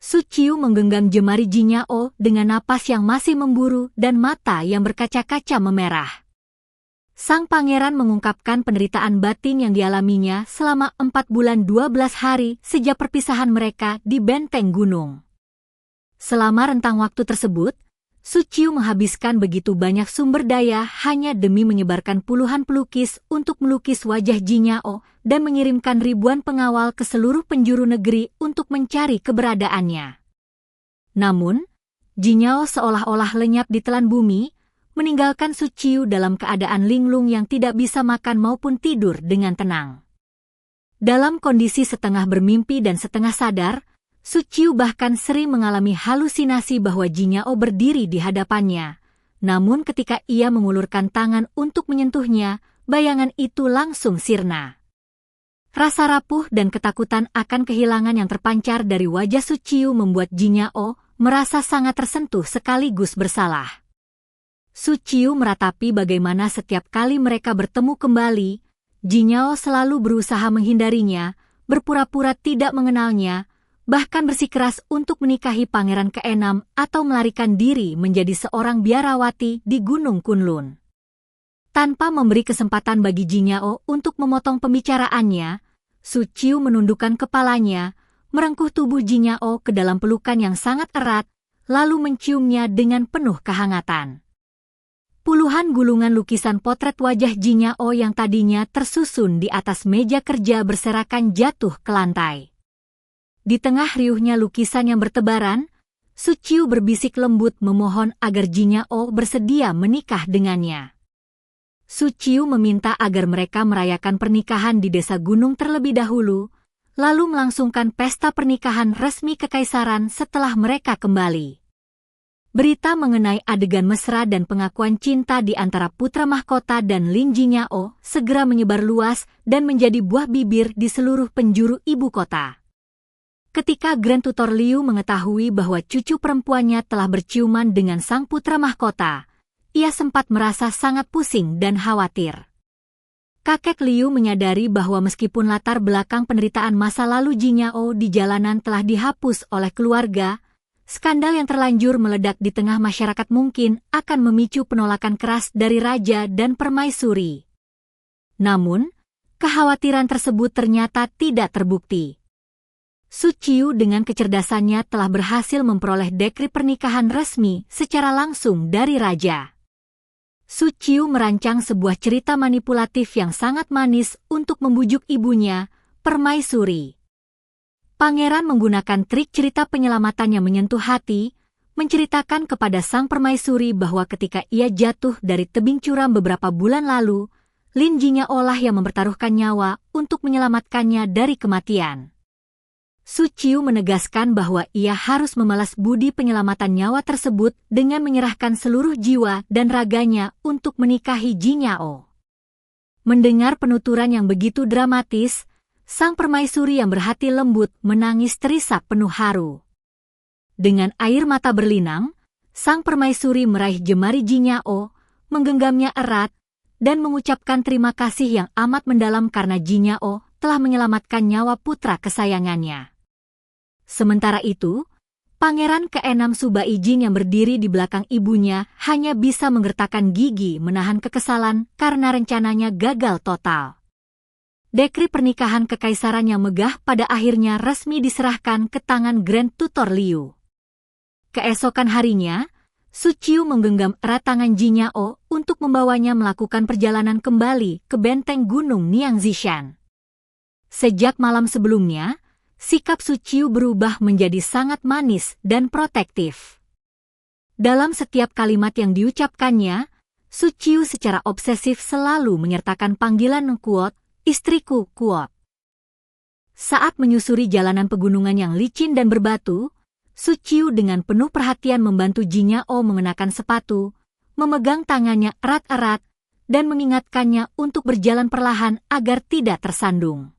Su Qiu menggenggam jemari Jinyao dengan napas yang masih memburu dan mata yang berkaca-kaca memerah. Sang pangeran mengungkapkan penderitaan batin yang dialaminya selama 4 bulan 12 hari sejak perpisahan mereka di benteng gunung. Selama rentang waktu tersebut, Su Qiu menghabiskan begitu banyak sumber daya hanya demi menyebarkan puluhan pelukis untuk melukis wajah Jinyao dan mengirimkan ribuan pengawal ke seluruh penjuru negeri untuk mencari keberadaannya. Namun, Jinyao seolah-olah lenyap di telan bumi, meninggalkan Su Qiu dalam keadaan linglung yang tidak bisa makan maupun tidur dengan tenang. Dalam kondisi setengah bermimpi dan setengah sadar, Su Qiu bahkan sering mengalami halusinasi bahwa Jinyao berdiri di hadapannya. Namun ketika ia mengulurkan tangan untuk menyentuhnya, bayangan itu langsung sirna. Rasa rapuh dan ketakutan akan kehilangan yang terpancar dari wajah Su Qiu membuat Jinyao merasa sangat tersentuh sekaligus bersalah. Su Qiu meratapi bagaimana setiap kali mereka bertemu kembali, Jinyao selalu berusaha menghindarinya, berpura-pura tidak mengenalnya, bahkan bersikeras untuk menikahi pangeran ke-6 atau melarikan diri menjadi seorang biarawati di Gunung Kunlun. Tanpa memberi kesempatan bagi Jinyao untuk memotong pembicaraannya, Su Qiu menundukkan kepalanya, merengkuh tubuh Jinyao ke dalam pelukan yang sangat erat, lalu menciumnya dengan penuh kehangatan. Puluhan gulungan lukisan potret wajah Jinyao yang tadinya tersusun di atas meja kerja berserakan jatuh ke lantai. Di tengah riuhnya lukisan yang bertebaran, Su Qiu berbisik lembut memohon agar Jinyao bersedia menikah dengannya. Su Qiu meminta agar mereka merayakan pernikahan di desa gunung terlebih dahulu, lalu melangsungkan pesta pernikahan resmi kekaisaran setelah mereka kembali. Berita mengenai adegan mesra dan pengakuan cinta di antara putra mahkota dan Lin Jinyao segera menyebar luas dan menjadi buah bibir di seluruh penjuru ibu kota. Ketika Grand Tutor Liu mengetahui bahwa cucu perempuannya telah berciuman dengan sang putra mahkota, ia sempat merasa sangat pusing dan khawatir. Kakek Liu menyadari bahwa meskipun latar belakang penderitaan masa lalu Jinyao di jalanan telah dihapus oleh keluarga, skandal yang terlanjur meledak di tengah masyarakat mungkin akan memicu penolakan keras dari raja dan permaisuri. Namun, kekhawatiran tersebut ternyata tidak terbukti. Su Qiu dengan kecerdasannya telah berhasil memperoleh dekri pernikahan resmi secara langsung dari raja. Su Qiu merancang sebuah cerita manipulatif yang sangat manis untuk membujuk ibunya, permaisuri. Pangeran menggunakan trik cerita penyelamatan yang menyentuh hati, menceritakan kepada sang permaisuri bahwa ketika ia jatuh dari tebing curam beberapa bulan lalu, Lin Jinyao lah yang mempertaruhkan nyawa untuk menyelamatkannya dari kematian. Su Qiu menegaskan bahwa ia harus membalas budi penyelamatan nyawa tersebut dengan menyerahkan seluruh jiwa dan raganya untuk menikahi Jinyao. Mendengar penuturan yang begitu dramatis, sang permaisuri yang berhati lembut menangis terisak penuh haru. Dengan air mata berlinang, sang permaisuri meraih jemari Jinyao, menggenggamnya erat, dan mengucapkan terima kasih yang amat mendalam karena Jinyao telah menyelamatkan nyawa putra kesayangannya. Sementara itu, Pangeran ke-6 Subaijin yang berdiri di belakang ibunya hanya bisa menggertakkan gigi menahan kekesalan karena rencananya gagal total. Dekri pernikahan kekaisaran yang megah pada akhirnya resmi diserahkan ke tangan Grand Tutor Liu. Keesokan harinya, Su Qiu menggenggam erat tangan Jinyao untuk membawanya melakukan perjalanan kembali ke benteng Gunung Niangzishan. Sejak malam sebelumnya, sikap Su Qiu berubah menjadi sangat manis dan protektif. Dalam setiap kalimat yang diucapkannya, Su Qiu secara obsesif selalu menyertakan panggilan Kuot, istriku Kuot. Saat menyusuri jalanan pegunungan yang licin dan berbatu, Su Qiu dengan penuh perhatian membantu Jinyao mengenakan sepatu, memegang tangannya erat-erat, dan mengingatkannya untuk berjalan perlahan agar tidak tersandung.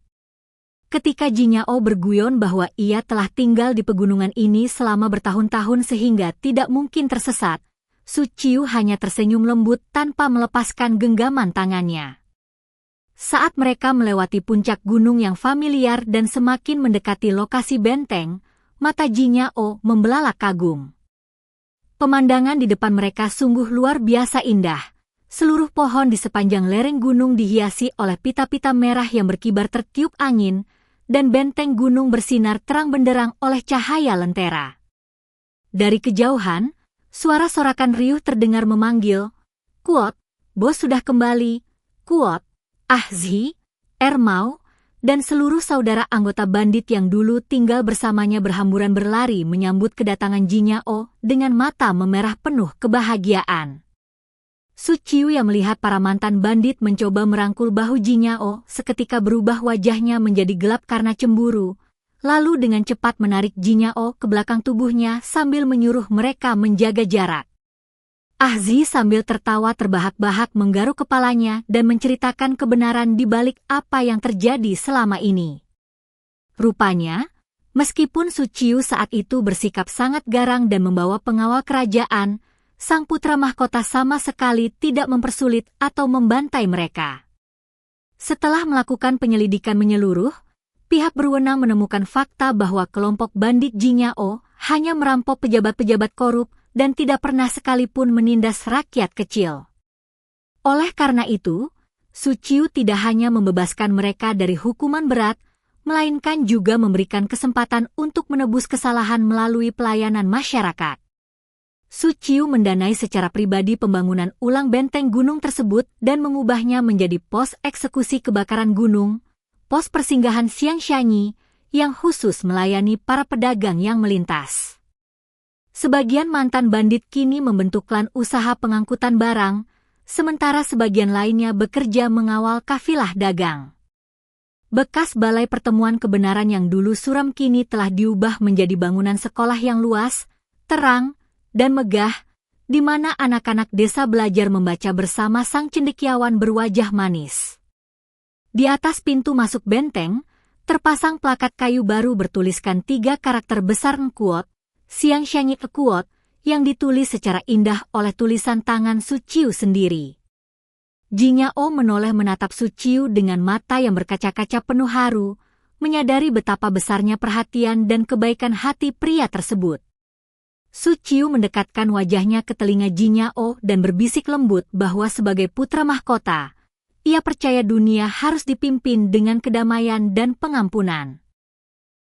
Ketika Jinyao berguyon bahwa ia telah tinggal di pegunungan ini selama bertahun-tahun sehingga tidak mungkin tersesat, Su Qiu hanya tersenyum lembut tanpa melepaskan genggaman tangannya. Saat mereka melewati puncak gunung yang familiar dan semakin mendekati lokasi benteng, mata Jinyao membelalak kagum. Pemandangan di depan mereka sungguh luar biasa indah. Seluruh pohon di sepanjang lereng gunung dihiasi oleh pita-pita merah yang berkibar tertiup angin, dan benteng gunung bersinar terang benderang oleh cahaya lentera. Dari kejauhan, suara sorakan riuh terdengar memanggil, "Kuot, bos sudah kembali, Kuot, Ahzi, Ermau," dan seluruh saudara anggota bandit yang dulu tinggal bersamanya berhamburan berlari menyambut kedatangan Jinyao dengan mata memerah penuh kebahagiaan. Su Qiu yang melihat para mantan bandit mencoba merangkul bahu Jinyao seketika berubah wajahnya menjadi gelap karena cemburu, lalu dengan cepat menarik Jinyao ke belakang tubuhnya sambil menyuruh mereka menjaga jarak. Ahzi sambil tertawa terbahak-bahak menggaruk kepalanya dan menceritakan kebenaran di balik apa yang terjadi selama ini. Rupanya, meskipun Su Qiu saat itu bersikap sangat garang dan membawa pengawal kerajaan, sang putra mahkota sama sekali tidak mempersulit atau membantai mereka. Setelah melakukan penyelidikan menyeluruh, pihak berwenang menemukan fakta bahwa kelompok bandit Jinyao hanya merampok pejabat-pejabat korup dan tidak pernah sekalipun menindas rakyat kecil. Oleh karena itu, Su Qiu tidak hanya membebaskan mereka dari hukuman berat, melainkan juga memberikan kesempatan untuk menebus kesalahan melalui pelayanan masyarakat. Su Qiu mendanai secara pribadi pembangunan ulang benteng gunung tersebut dan mengubahnya menjadi pos eksekusi kebakaran gunung, pos persinggahan Xiangshanyi, yang khusus melayani para pedagang yang melintas. Sebagian mantan bandit kini membentuk klan usaha pengangkutan barang, sementara sebagian lainnya bekerja mengawal kafilah dagang. Bekas balai pertemuan kebenaran yang dulu suram kini telah diubah menjadi bangunan sekolah yang luas, terang, dan megah, di mana anak-anak desa belajar membaca bersama sang cendekiawan berwajah manis. Di atas pintu masuk benteng, terpasang plakat kayu baru bertuliskan 3 karakter besar Nquot, Siang Shanyi Quot, yang ditulis secara indah oleh tulisan tangan Su Qiu sendiri. Jinyao menoleh menatap Su Qiu dengan mata yang berkaca-kaca penuh haru, menyadari betapa besarnya perhatian dan kebaikan hati pria tersebut. Su Qiu mendekatkan wajahnya ke telinga Jinyao dan berbisik lembut bahwa sebagai putra mahkota, ia percaya dunia harus dipimpin dengan kedamaian dan pengampunan.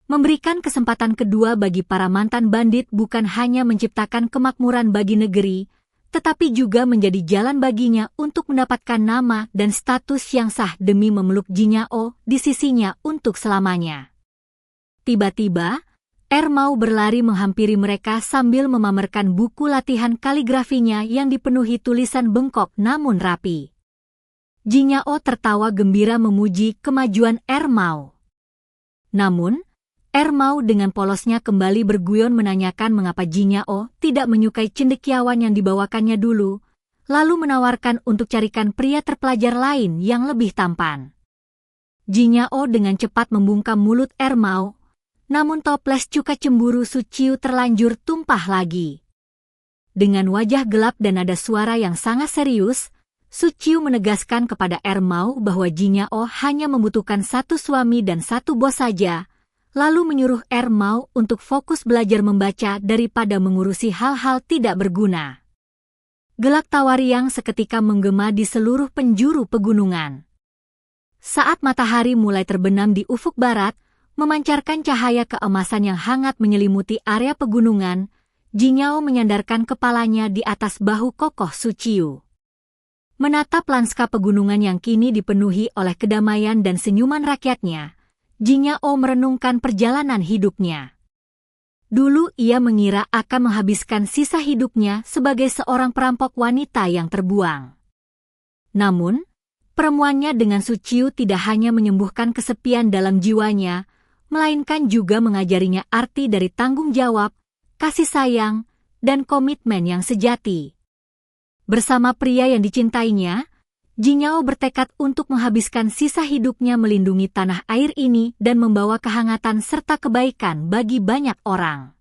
Memberikan kesempatan kedua bagi para mantan bandit bukan hanya menciptakan kemakmuran bagi negeri, tetapi juga menjadi jalan baginya untuk mendapatkan nama dan status yang sah demi memeluk Jinyao di sisinya untuk selamanya. Tiba-tiba, Mau berlari menghampiri mereka sambil memamerkan buku latihan kaligrafinya yang dipenuhi tulisan bengkok namun rapi. Jinyao tertawa gembira memuji kemajuan Mau. Namun, Mau dengan polosnya kembali berguyon menanyakan mengapa Jinyao tidak menyukai cendekiawan yang dibawakannya dulu, lalu menawarkan untuk carikan pria terpelajar lain yang lebih tampan. Jinyao dengan cepat membungkam mulut Mau, namun toples cuka cemburu Su Qiu terlanjur tumpah lagi. Dengan wajah gelap dan nada suara yang sangat serius, Su Qiu menegaskan kepada Mau bahwa Jinyao hanya membutuhkan 1 suami dan 1 bos saja, lalu menyuruh Mau untuk fokus belajar membaca daripada mengurusi hal-hal tidak berguna. Gelak tawa riang seketika menggema di seluruh penjuru pegunungan. Saat matahari mulai terbenam di ufuk barat, memancarkan cahaya keemasan yang hangat menyelimuti area pegunungan, Jinyao menyandarkan kepalanya di atas bahu kokoh Su Qiu. Menatap lanskap pegunungan yang kini dipenuhi oleh kedamaian dan senyuman rakyatnya, Jinyao merenungkan perjalanan hidupnya. Dulu ia mengira akan menghabiskan sisa hidupnya sebagai seorang perampok wanita yang terbuang. Namun, pertemuannya dengan Su Qiu tidak hanya menyembuhkan kesepian dalam jiwanya, melainkan juga mengajarinya arti dari tanggung jawab, kasih sayang, dan komitmen yang sejati. Bersama pria yang dicintainya, Jinyao bertekad untuk menghabiskan sisa hidupnya melindungi tanah air ini dan membawa kehangatan serta kebaikan bagi banyak orang.